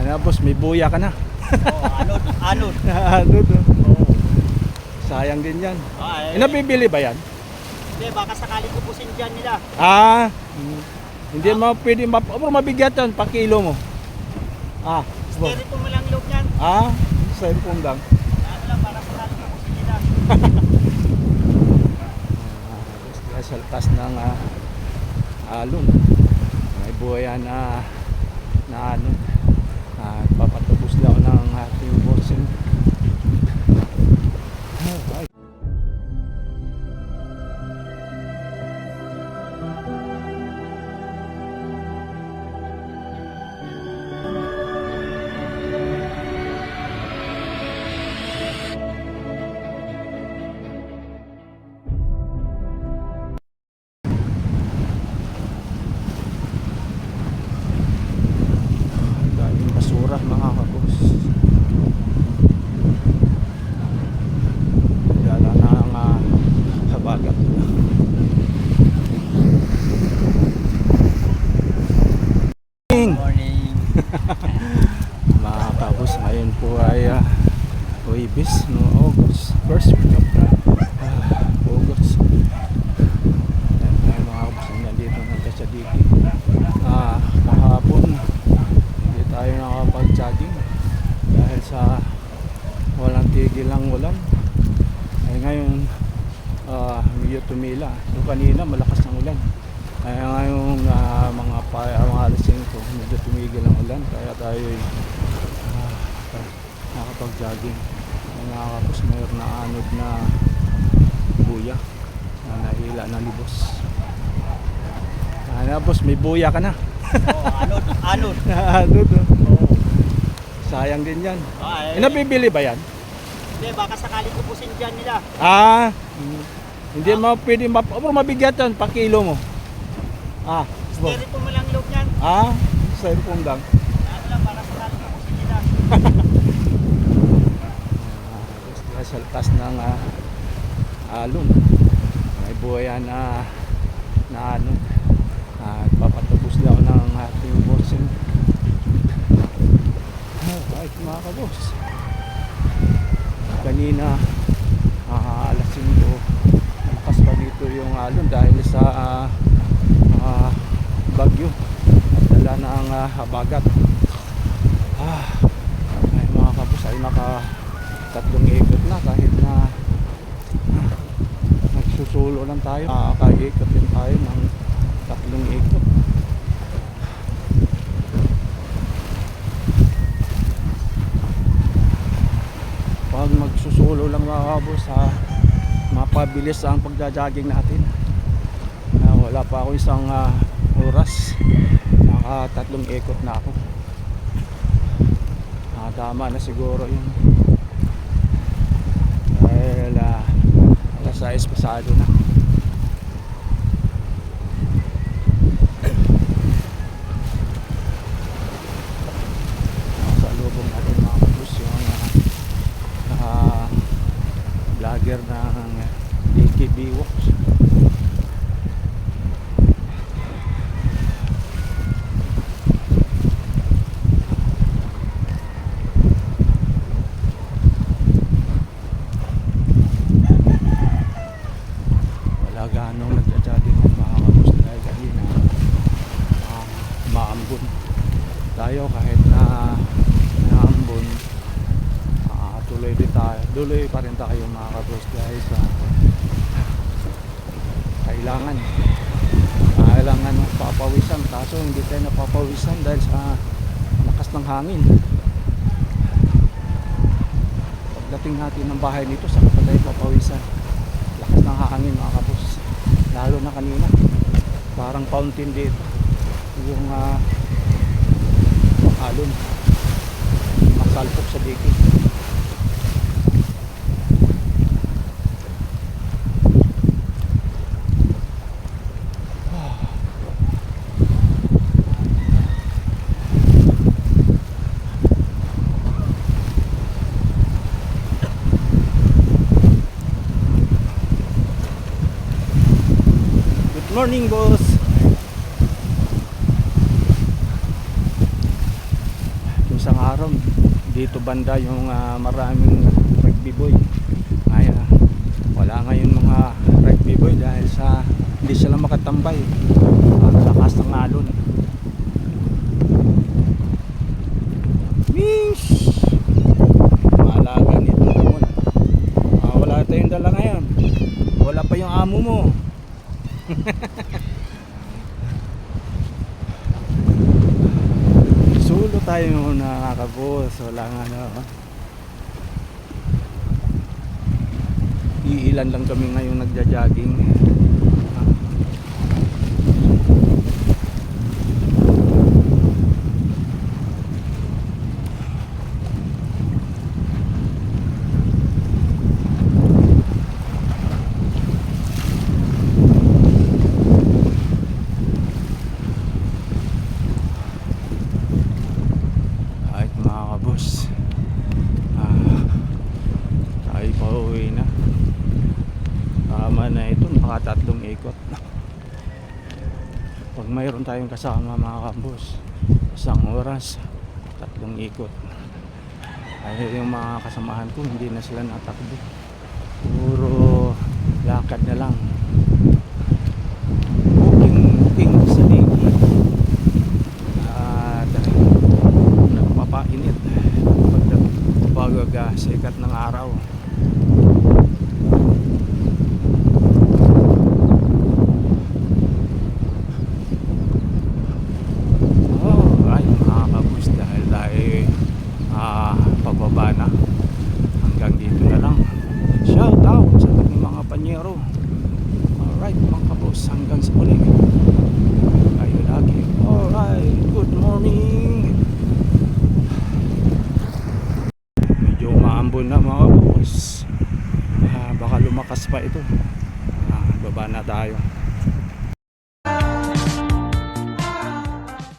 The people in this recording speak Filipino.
Ano boss, may buya ka na. Anod. Anod. Oh. Sayang din yan. Nabibili ba yan? Hindi, baka sakali pupusin dyan nila. Hindi mo pwede mabigat yan, pa kilo mo. Sterito mo lang loob niyan. Cellphone lang. Ano lang, para sakali pupusin nila. Sa taas ng alon. May buya na ano. Papatubos daw ng ating bossing. Daming basura mga kabos. Dala na ang habagat. Morning. Mga kabos, ngayon po ay Huwebes, no, August, first week of August. Ay mga kabos, nandito ng Kasadiki. Kahapon hindi tayo nakapag-jogging dahil sa walang tigil ng ulan. Ay ngayon medyo tumila. So kanina malakas ang ulan. Kaya ngayon mga alas 5 medyo tumigil ang ulan, kaya tayo nakapag-jogging. Nakakapos mayroon na anod na buya na nahila na libos. Boss, may buya ka na. Anod. Anod. Oh. Sayang din yan. Nabibili ba yan? Hindi, baka sakali pupusin dyan nila. Hindi mo pwede mabigat yan, pa kilo mo. Sterito mo lang loob niyan. Cellphone lang. Ano lang, para sakali pupusin nila. Sa taas ng alon. May buya na ano. Papatubos daw ng ating bossing. Ay mga kabos, kanina alas 5 malakas pa dito yung alon dahil sa bagyo at dala na ang habagat. Ay mga kabos, ay naka 3 ikot na kahit na nagsusulo lang tayo. Nakaka-ikot din tayo ng 3 ikot. Pag magsusulo lang mga kabos, mapabilis ang pagja-jogging natin. Wala pa ako isang oras, naka 3 ikot na ako. Tama na siguro yun dahil alas 6 pasado na. Sa lubong natin mga kabos yung vlogger ng AKB Walks. Ganong nagja-jogging ng mga kabos dahil kanina maambon tayo. Kahit na maambon, tuloy pa rin tayo mga kabos dahil sa kailangan papawisan, kaso hindi tayo napapawisan dahil sa lakas ng hangin. Pagdating natin ng bahay nito, saka pa tayo papawisan, lakas ng hangin mga kabos. Lalo na kanina, parang fountain dito yung alon, masalpok sa diki. Morning boss. Yung isang isang araw dito banda yung maraming rugby boy. Ngayon wala ngayon mga rugby boy dahil sa hindi sila makatambay ang lakas ng alon. Mish! Maalaga nito naman. Wala tayong dala ngayon. Wala pa yung amo mo. Sulo tayo muna kakabos. Wala nga na. Iilan lang kami ngayon nagja-jogging. Kahit mga kabos, tayo pa uwi na. Tama na ito, nakatatlong ikot. Pag mayroon tayong kasama mga kabos, isang oras, 3 ikot. Ay yung mga kasamahan ko hindi na sila natakbo, puro lakad na lang, walking sa ligid. At nagpapainit pag sikat ng araw. Pababa na, hanggang dito na lang. Shout out sa ating mga panyero. Alright mga kabos, hanggang sa muli kayo lagi. Alright, good morning. Medyo umaambon na mga kabos, baka lumakas pa ito. Baba na tayo.